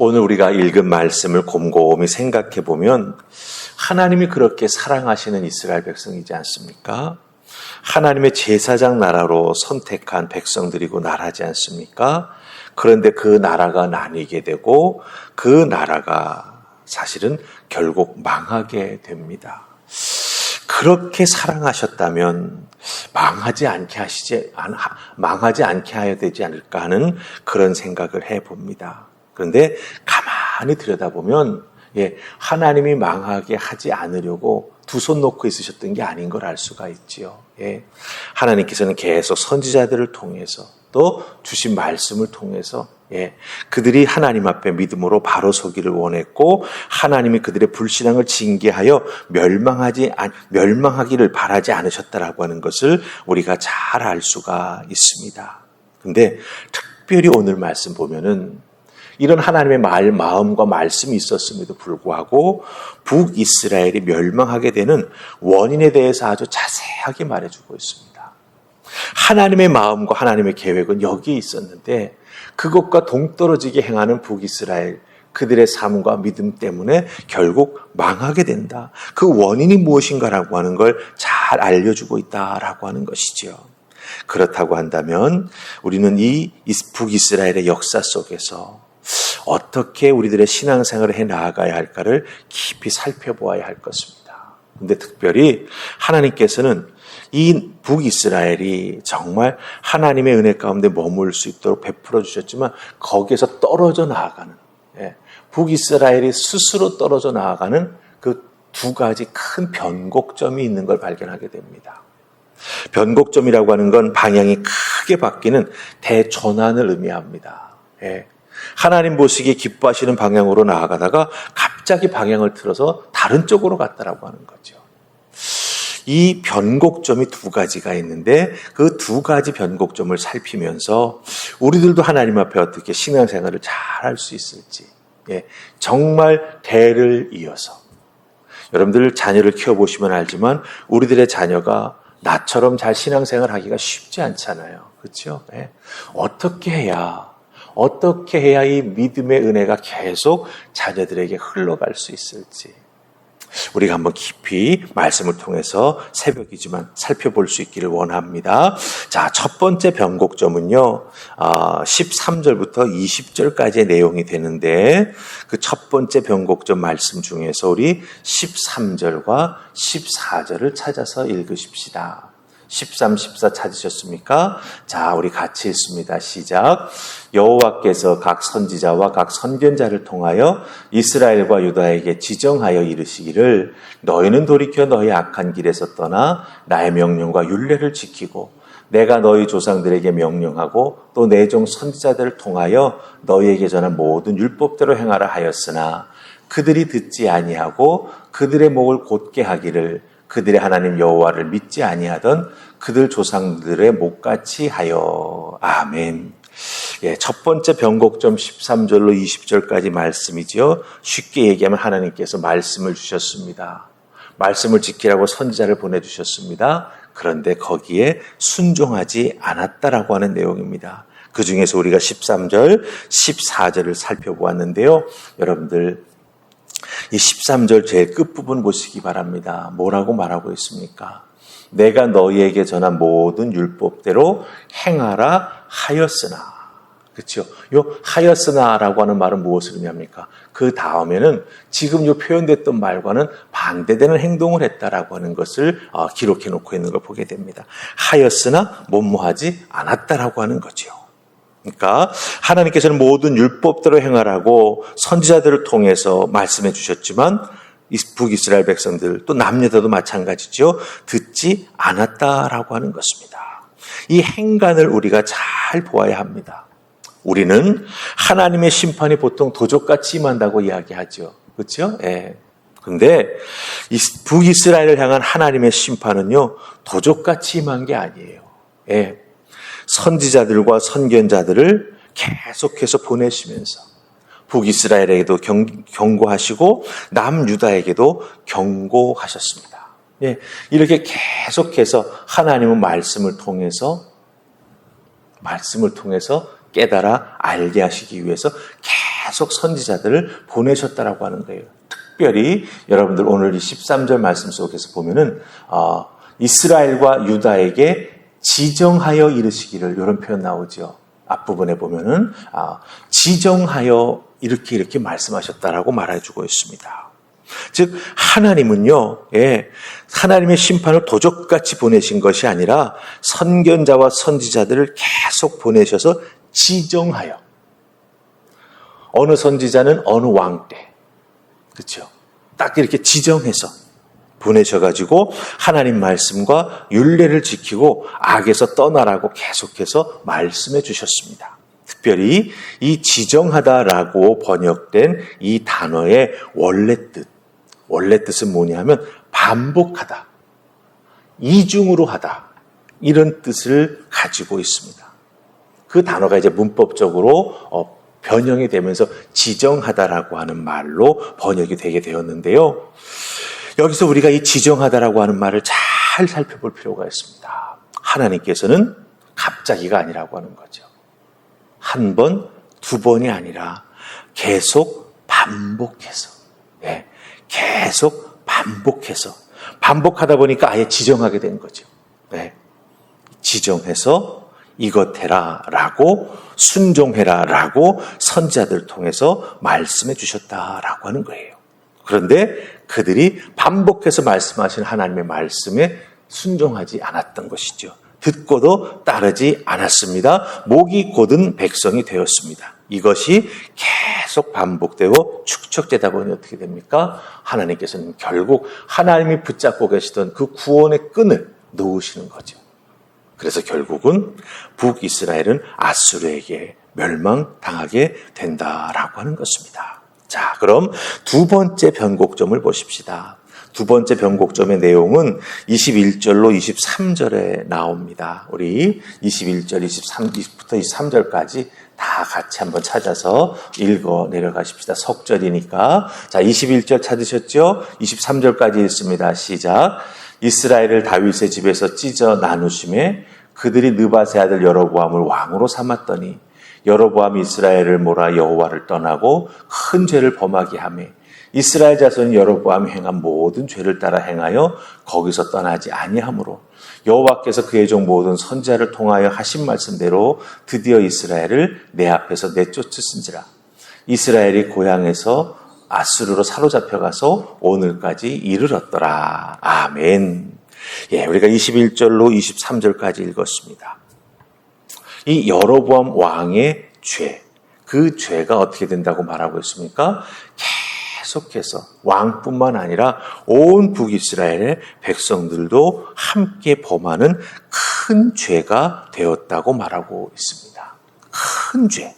오늘 우리가 읽은 말씀을 곰곰이 생각해 보면 하나님이 그렇게 사랑하시는 이스라엘 백성이지 않습니까? 하나님의 제사장 나라로 선택한 백성들이고 나라지 않습니까? 그런데 그 나라가 나뉘게 되고 그 나라가 사실은 결국 망하게 됩니다. 그렇게 사랑하셨다면 망하지 않게 해야 되지 않을까 하는 그런 생각을 해봅니다. 그런데 가만히 들여다보면 하나님이 망하게 하지 않으려고 두 손 놓고 있으셨던 게 아닌 걸 알 수가 있지요. 하나님께서는 계속 선지자들을 통해서 또 주신 말씀을 통해서 그들이 하나님 앞에 믿음으로 바로 서기를 원했고 하나님이 그들의 불신앙을 징계하여 멸망하기를 바라지 않으셨다라고 하는 것을 우리가 잘 알 수가 있습니다. 그런데 특별히 오늘 말씀 보면은 이런 하나님의 마음과 말씀이 있었음에도 불구하고 북이스라엘이 멸망하게 되는 원인에 대해서 아주 자세하게 말해주고 있습니다. 하나님의 마음과 하나님의 계획은 여기에 있었는데 그것과 동떨어지게 행하는 북이스라엘, 그들의 삶과 믿음 때문에 결국 망하게 된다. 그 원인이 무엇인가라고 하는 걸 잘 알려주고 있다라고 하는 것이지요. 그렇다고 한다면 우리는 이 북이스라엘의 역사 속에서 어떻게 우리들의 신앙생활을 해 나아가야 할까를 깊이 살펴보아야 할 것입니다. 그런데 특별히 하나님께서는 이 북이스라엘이 정말 하나님의 은혜 가운데 머물 수 있도록 베풀어 주셨지만 거기에서 떨어져 나아가는, 북이스라엘이 스스로 떨어져 나아가는 그 두 가지 큰 변곡점이 있는 걸 발견하게 됩니다. 변곡점이라고 하는 건 방향이 크게 바뀌는 대전환을 의미합니다. 하나님 보시기에 기뻐하시는 방향으로 나아가다가 갑자기 방향을 틀어서 다른 쪽으로 갔다라고 하는 거죠. 이 변곡점이 두 가지가 있는데 그 두 가지 변곡점을 살피면서 우리들도 하나님 앞에 어떻게 신앙생활을 잘 할 수 있을지, 정말 대를 이어서 여러분들 자녀를 키워보시면 알지만 우리들의 자녀가 나처럼 잘 신앙생활 하기가 쉽지 않잖아요. 그렇죠? 어떻게 해야 이 믿음의 은혜가 계속 자녀들에게 흘러갈 수 있을지 우리가 한번 깊이 말씀을 통해서 새벽이지만 살펴볼 수 있기를 원합니다. 자, 첫 번째 변곡점은요, 13절부터 20절까지의 내용이 되는데 그 첫 번째 변곡점 말씀 중에서 우리 13절과 14절을 찾아서 읽으십시다. 13, 14 찾으셨습니까? 자, 우리 같이 읽습니다. 시작. 여호와께서 각 선지자와 각 선견자를 통하여 이스라엘과 유다에게 지정하여 이르시기를 너희는 돌이켜 너희 악한 길에서 떠나 나의 명령과 율례를 지키고 내가 너희 조상들에게 명령하고 또 내 종 선지자들을 통하여 너희에게 전한 모든 율법대로 행하라 하였으나 그들이 듣지 아니하고 그들의 목을 곧게 하기를 그들의 하나님 여호와를 믿지 아니하던 그들 조상들의 목같이 하여. 아멘. 첫 번째 변곡점 13절로 20절까지 말씀이죠. 쉽게 얘기하면 하나님께서 말씀을 주셨습니다. 말씀을 지키라고 선지자를 보내주셨습니다. 그런데 거기에 순종하지 않았다라고 하는 내용입니다. 그 중에서 우리가 13절, 14절을 살펴보았는데요. 여러분들 이 13절 제일 끝부분 보시기 바랍니다. 뭐라고 말하고 있습니까? 내가 너희에게 전한 모든 율법대로 행하라 하였으나. 그렇죠? 요 하였으나라고 하는 말은 무엇을 의미합니까? 그 다음에는 지금 요 표현됐던 말과는 반대되는 행동을 했다라고 하는 것을 기록해 놓고 있는 걸 보게 됩니다. 하였으나 뭐뭐하지 않았다라고 하는 거죠. 그러니까 하나님께서는 모든 율법대로 행하라고 선지자들을 통해서 말씀해 주셨지만 북이스라엘 백성들 또 남유다도 마찬가지죠. 듣지 않았다라고 하는 것입니다. 이 행간을 우리가 잘 보아야 합니다. 우리는 하나님의 심판이 보통 도적같이 임한다고 이야기하죠. 그렇죠? 그런데 이 북이스라엘을 향한 하나님의 심판은요, 도적같이 임한 게 아니에요. 선지자들과 선견자들을 계속해서 보내시면서 북이스라엘에게도 경고하시고 남유다에게도 경고하셨습니다. 이렇게 계속해서 하나님은 말씀을 통해서 깨달아 알게 하시기 위해서 계속 선지자들을 보내셨다라고 하는 거예요. 특별히 여러분들 오늘 이 13절 말씀 속에서 보면은 이스라엘과 유다에게 지정하여 이르시기를, 이런 표현 나오죠. 앞부분에 보면은 지정하여 이렇게 말씀하셨다라고 말해주고 있습니다. 즉 하나님은요, 하나님의 심판을 도적같이 보내신 것이 아니라 선견자와 선지자들을 계속 보내셔서 지정하여, 어느 선지자는 어느 왕 때, 그렇죠? 딱 이렇게 지정해서 보내셔가지고 하나님 말씀과 율례를 지키고 악에서 떠나라고 계속해서 말씀해 주셨습니다. 특별히 이 지정하다라고 번역된 이 단어의 원래 뜻은 뭐냐면 반복하다, 이중으로 하다, 이런 뜻을 가지고 있습니다. 그 단어가 이제 문법적으로 변형이 되면서 지정하다라고 하는 말로 번역이 되게 되었는데요. 여기서 우리가 이 지정하다라고 하는 말을 잘 살펴볼 필요가 있습니다. 하나님께서는 갑자기가 아니라고 하는 거죠. 한 번, 두 번이 아니라 계속 반복해서, 계속 반복하다 보니까 아예 지정하게 된 거죠. 지정해서 이것 해라라고, 순종해라라고 선지자들을 통해서 말씀해 주셨다라고 하는 거예요. 그런데 그들이 반복해서 말씀하신 하나님의 말씀에 순종하지 않았던 것이죠. 듣고도 따르지 않았습니다. 목이 곧은 백성이 되었습니다. 이것이 계속 반복되고 축적되다 보니 어떻게 됩니까? 하나님께서는 결국 하나님이 붙잡고 계시던 그 구원의 끈을 놓으시는 거죠. 그래서 결국은 북이스라엘은 아수르에게 멸망당하게 된다라고 하는 것입니다. 자, 그럼 두 번째 변곡점을 보십시다. 두 번째 변곡점의 내용은 21절로 23절에 나옵니다. 우리 21절, 23부터 23절까지 다 같이 한번 찾아서 읽어 내려가십시다. 석절이니까. 자, 21절 찾으셨죠? 23절까지 읽습니다. 시작. 이스라엘을 다윗의 집에서 찢어 나누심에 그들이 느밧의 아들 여로보암을 왕으로 삼았더니 여로보암이 이스라엘을 몰아 여호와를 떠나고 큰 죄를 범하게 하며 이스라엘 자손이 여로보암이 행한 모든 죄를 따라 행하여 거기서 떠나지 아니하므로 여호와께서 그의 종 모든 선지자를 통하여 하신 말씀대로 드디어 이스라엘을 내 앞에서 내쫓으신지라. 이스라엘이 고향에서 아수르로 사로잡혀가서 오늘까지 이르렀더라. 아멘. 우리가 21절로 23절까지 읽었습니다. 이 여로보암 왕의 죄, 그 죄가 어떻게 된다고 말하고 있습니까? 계속해서 왕뿐만 아니라 온 북이스라엘의 백성들도 함께 범하는 큰 죄가 되었다고 말하고 있습니다. 큰 죄.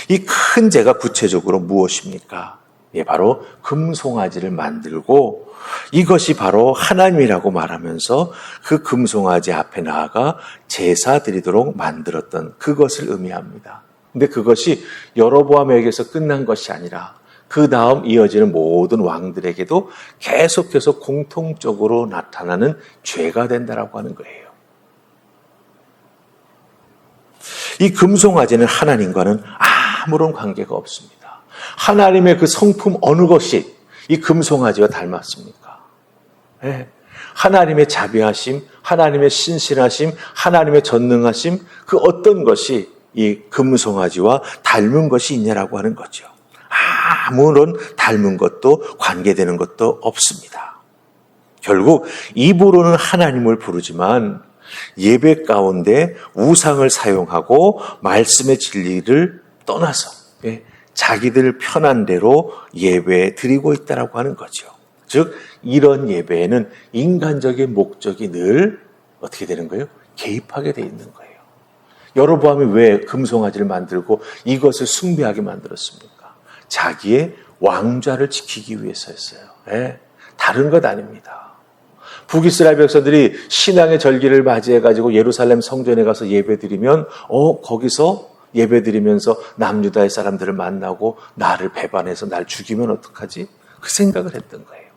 이 큰 죄가 구체적으로 무엇입니까? 바로 금송아지를 만들고 이것이 바로 하나님이라고 말하면서 그 금송아지 앞에 나아가 제사 드리도록 만들었던 그것을 의미합니다. 근데 그것이 여로보암에게서 끝난 것이 아니라 그 다음 이어지는 모든 왕들에게도 계속해서 공통적으로 나타나는 죄가 된다라고 하는 거예요. 이 금송아지는 하나님과는 아무런 관계가 없습니다. 하나님의 그 성품 어느 것이 이 금송아지와 닮았습니까? 하나님의 자비하심, 하나님의 신실하심, 하나님의 전능하심, 그 어떤 것이 이 금송아지와 닮은 것이 있냐라고 하는 거죠. 아무런 닮은 것도 관계되는 것도 없습니다. 결국 입으로는 하나님을 부르지만 예배 가운데 우상을 사용하고 말씀의 진리를 떠나서 자기들 편한 대로 예배 드리고 있다라고 하는 거죠. 즉 이런 예배에는 인간적인 목적이 늘 어떻게 되는 거예요? 개입하게 돼 있는 거예요. 여로보암이 왜 금송아지를 만들고 이것을 숭배하게 만들었습니까? 자기의 왕좌를 지키기 위해서였어요. 다른 것 아닙니다. 북이스라엘 백성들이 신앙의 절기를 맞이해가지고 예루살렘 성전에 가서 예배드리면 거기서 예배드리면서 남유다의 사람들을 만나고 나를 배반해서 날 죽이면 어떡하지? 그 생각을 했던 거예요.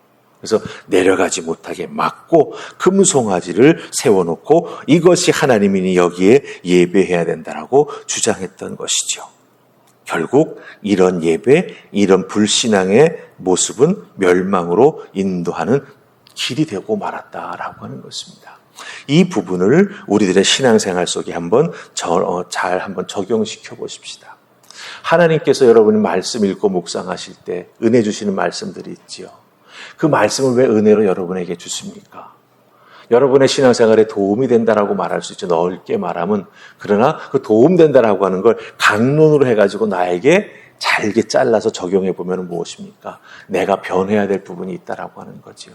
그래서 내려가지 못하게 막고 금송아지를 세워놓고 이것이 하나님이니 여기에 예배해야 된다라고 주장했던 것이죠. 결국 이런 예배, 이런 불신앙의 모습은 멸망으로 인도하는 길이 되고 말았다라고 하는 것입니다. 이 부분을 우리들의 신앙생활 속에 잘 한번 적용시켜 보십시다. 하나님께서 여러분이 말씀 읽고 묵상하실 때 은혜 주시는 말씀들이 있지요. 그 말씀을 왜 은혜로 여러분에게 주십니까? 여러분의 신앙생활에 도움이 된다라고 말할 수 있죠. 넓게 말하면. 그러나 그 도움된다라고 하는 걸 강론으로 해가지고 나에게 잘게 잘라서 적용해 보면 무엇입니까? 내가 변해야 될 부분이 있다라고 하는 거죠.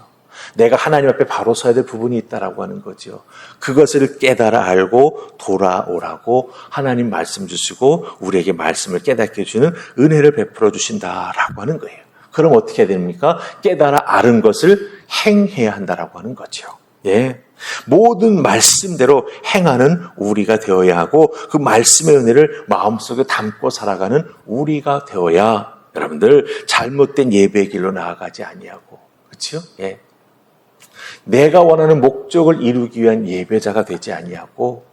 내가 하나님 앞에 바로 서야 될 부분이 있다라고 하는 거죠. 그것을 깨달아 알고 돌아오라고 하나님 말씀 주시고 우리에게 말씀을 깨닫게 해주는 은혜를 베풀어 주신다라고 하는 거예요. 그럼 어떻게 해야 됩니까? 깨달아 아는 것을 행해야 한다라고 하는 거죠. 예. 모든 말씀대로 행하는 우리가 되어야 하고 그 말씀의 은혜를 마음속에 담고 살아가는 우리가 되어야 여러분들 잘못된 예배의 길로 나아가지 아니하고 그렇죠? 예. 내가 원하는 목적을 이루기 위한 예배자가 되지 아니하고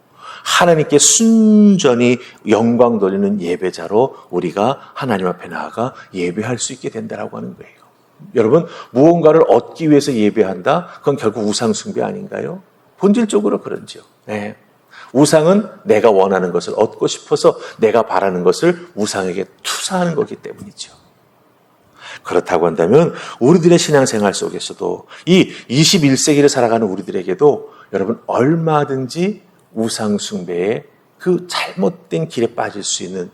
하나님께 순전히 영광 돌리는 예배자로 우리가 하나님 앞에 나아가 예배할 수 있게 된다라고 하는 거예요. 여러분, 무언가를 얻기 위해서 예배한다? 그건 결국 우상 숭배 아닌가요? 본질적으로 그런지요. 네. 우상은 내가 원하는 것을 얻고 싶어서 내가 바라는 것을 우상에게 투사하는 거기 때문이죠. 그렇다고 한다면 우리들의 신앙생활 속에서도 이 21세기를 살아가는 우리들에게도 여러분 얼마든지 우상 숭배의 그 잘못된 길에 빠질 수 있는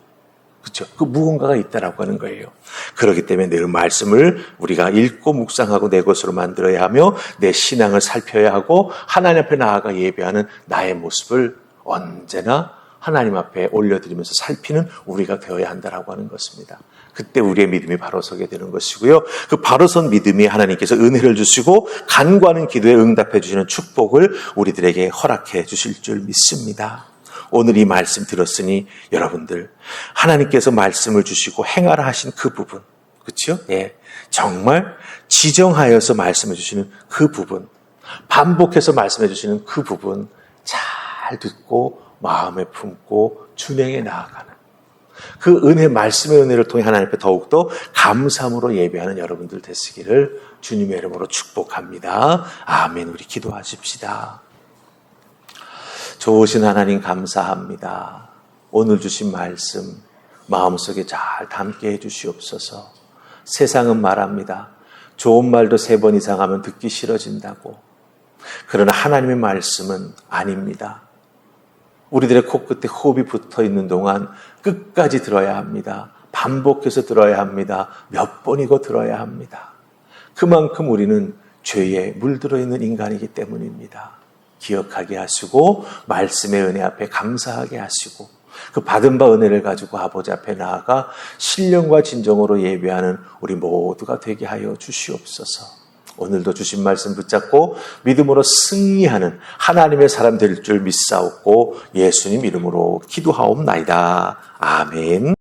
그렇죠. 그 무언가가 있다라고 하는 거예요. 그렇기 때문에 늘 말씀을 우리가 읽고 묵상하고 내 것으로 만들어야 하며 내 신앙을 살펴야 하고 하나님 앞에 나아가 예배하는 나의 모습을 언제나 하나님 앞에 올려드리면서 살피는 우리가 되어야 한다라고 하는 것입니다. 그때 우리의 믿음이 바로 서게 되는 것이고요. 그 바로 선 믿음이 하나님께서 은혜를 주시고 간구하는 기도에 응답해 주시는 축복을 우리들에게 허락해 주실 줄 믿습니다. 오늘 이 말씀 들었으니 여러분들 하나님께서 말씀을 주시고 행하라 하신 그 부분 그렇죠? 예, 정말 지정하여서 말씀해 주시는 그 부분 반복해서 말씀해 주시는 그 부분 잘 듣고 마음에 품고 준행해 나아가는 그 은혜 말씀의 은혜를 통해 하나님 앞에 더욱더 감사함으로 예배하는 여러분들 되시기를 주님의 이름으로 축복합니다. 아멘. 우리 기도하십시다. 좋으신 하나님 감사합니다. 오늘 주신 말씀 마음속에 잘 담게 해 주시옵소서. 세상은 말합니다. 좋은 말도 3번 이상 하면 듣기 싫어진다고. 그러나 하나님의 말씀은 아닙니다. 우리들의 코끝에 호흡이 붙어 있는 동안 끝까지 들어야 합니다. 반복해서 들어야 합니다. 몇 번이고 들어야 합니다. 그만큼 우리는 죄에 물들어 있는 인간이기 때문입니다. 기억하게 하시고 말씀의 은혜 앞에 감사하게 하시고 그 받은 바 은혜를 가지고 아버지 앞에 나아가 신령과 진정으로 예배하는 우리 모두가 되게 하여 주시옵소서. 오늘도 주신 말씀 붙잡고 믿음으로 승리하는 하나님의 사람 될 줄 믿사옵고 예수님 이름으로 기도하옵나이다. 아멘.